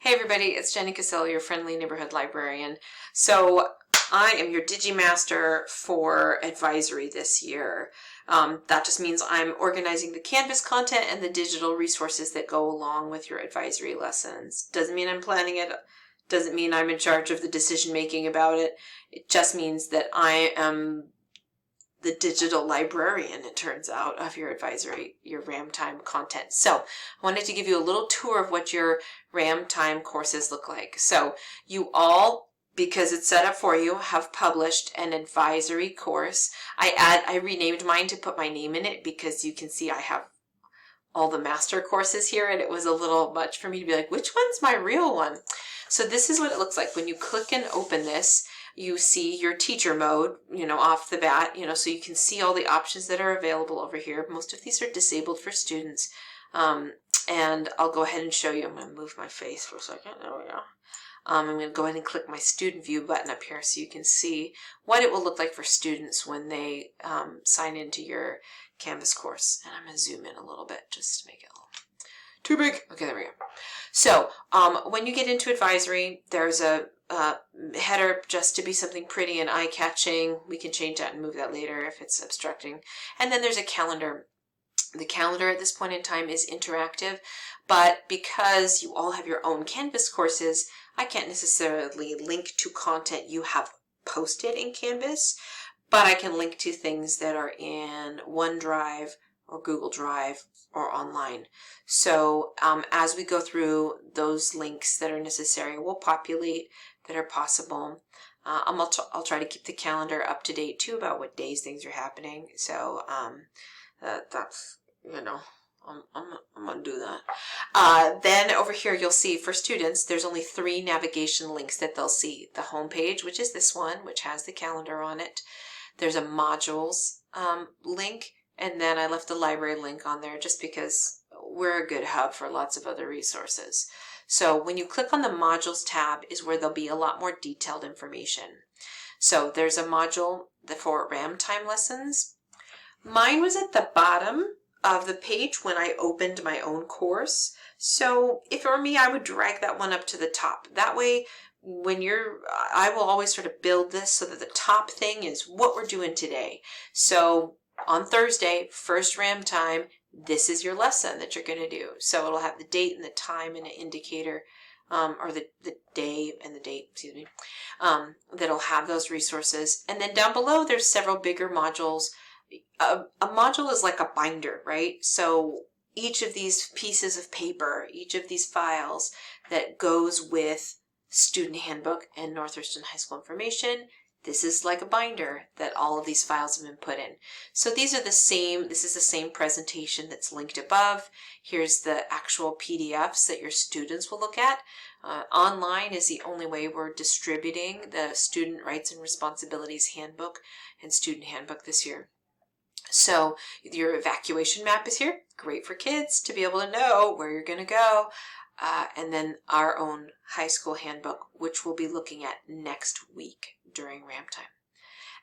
Hey everybody, it's Jenny Caselli, your friendly neighborhood librarian. So I am your Digimaster for advisory this year. That just means I'm organizing the Canvas content and the digital resources that go along with your advisory lessons. Doesn't mean I'm planning it, doesn't mean I'm in charge of the decision making about it. It just means that I am the digital librarian, it turns out, of your advisory, your Ramtime content. So I wanted to give you a little tour of what your Ramtime courses look like. So you all, because it's set up for you, have published an advisory course. I renamed mine to put my name in it because you can see I have all the master courses here, and it was a little much for me to be like, which one's my real one? So this is what it looks like when you click and open this. You see your teacher mode, off the bat, so you can see all the options that are available over here. Most of these are disabled for students. And I'll go ahead and show you. I'm going to move my face for a second. There we go. I'm going to go ahead and click my student view button up here so you can see what it will look like for students when they sign into your Canvas course. And I'm going to zoom in a little bit just to make it a little too big. Okay, there we go. So when you get into advisory, there's a header just to be something pretty and eye-catching. We can change that and move that later if it's obstructing. And then there's a calendar. The calendar at this point in time is interactive, but because you all have your own Canvas courses, I can't necessarily link to content you have posted in Canvas, but I can link to things that are in OneDrive or Google Drive or online. So as we go through those links that are necessary, we'll populate that are possible. I'll try to keep the calendar up to date too about what days things are happening. So that's, I'm gonna do that. Then over here you'll see for students there's only 3 navigation links that they'll see. The home page, which is this one, which has the calendar on it. There's a modules link, and then I left the library link on there just because we're a good hub for lots of other resources. So when you click on the modules tab is where there'll be a lot more detailed information. So there's a module for Ramtime lessons. Mine was at the bottom of the page when I opened my own course. So if it were me, I would drag that one up to the top. That way, I will always sort of build this so that the top thing is what we're doing today. So on Thursday, first Ramtime, this is your lesson that you're going to do. So it'll have the date and the time and an indicator, or the day and the date, excuse me, that'll have those resources. And then down below, there's several bigger modules. A module is like a binder, right? So each of these pieces of paper, each of these files that goes with Student Handbook and Northeastern High School Information, this is like a binder that all of these files have been put in. So these are the same, this is the same presentation that's linked above. Here's the actual PDFs that your students will look at. Online is the only way we're distributing the Student Rights and Responsibilities Handbook and Student Handbook this year. So your evacuation map is here, great for kids to be able to know where you're going to go. And then our own high school handbook, which we'll be looking at next week during Ramtime.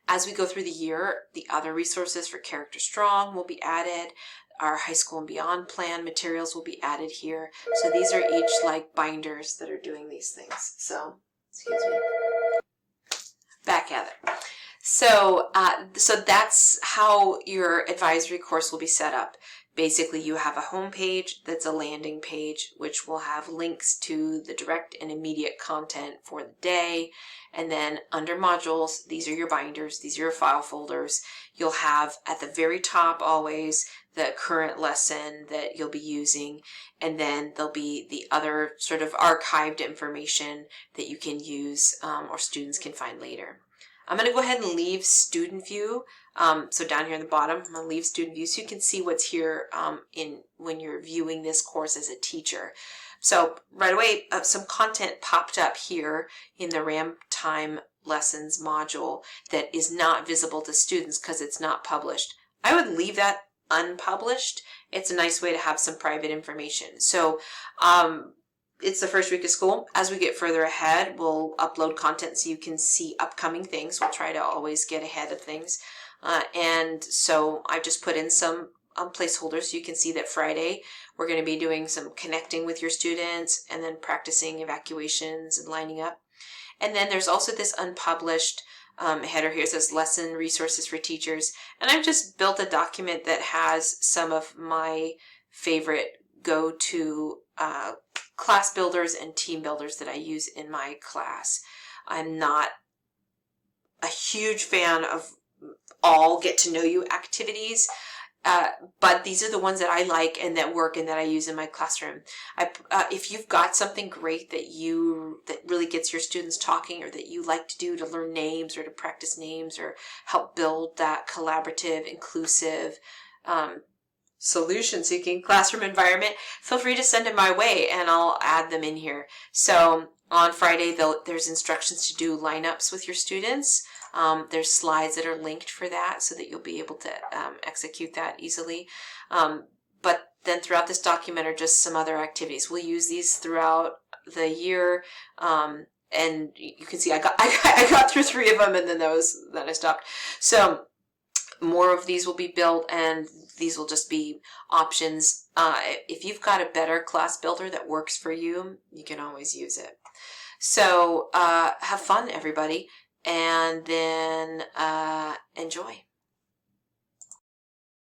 As we go through the year, the other resources for Character Strong will be added. Our high school and beyond plan materials will be added here. So these are each like binders that are doing these things. So, excuse me. Back at it. So that's how your advisory course will be set up. Basically, you have a home page that's a landing page, which will have links to the direct and immediate content for the day. And then under modules, these are your binders, these are your file folders. You'll have at the very top always the current lesson that you'll be using. And then there'll be the other sort of archived information that you can use or students can find later. I'm going to go ahead and leave student view. So down here in the bottom, I'm going to leave student view so you can see what's here when you're viewing this course as a teacher. So right away, some content popped up here in the Ramtime lessons module that is not visible to students because it's not published. I would leave that unpublished. It's a nice way to have some private information. So it's the first week of school. As we get further ahead, we'll upload content so you can see upcoming things. We'll try to always get ahead of things. And so I just put in some placeholders so you can see that Friday we're going to be doing some connecting with your students and then practicing evacuations and lining up. And then there's also this unpublished header here. It says lesson resources for teachers. And I've just built a document that has some of my favorite go-to class builders and team builders that I use in my class. I'm not a huge fan of all get to know you activities. But these are the ones that I like and that work and that I use in my classroom. If you've got something great that really gets your students talking, or that you like to do to learn names or to practice names or help build that collaborative, inclusive, solution-seeking classroom environment, feel free to send them my way and I'll add them in here. So on Friday, there's instructions to do lineups with your students. There's slides that are linked for that so that you'll be able to execute that easily. But then throughout this document are just some other activities. We'll use these throughout the year. And you can see I got through 3 of them, and then I stopped. So more of these will be built, and these will just be options. If you've got a better class builder that works for you, you can always use it. So have fun, everybody, and then enjoy.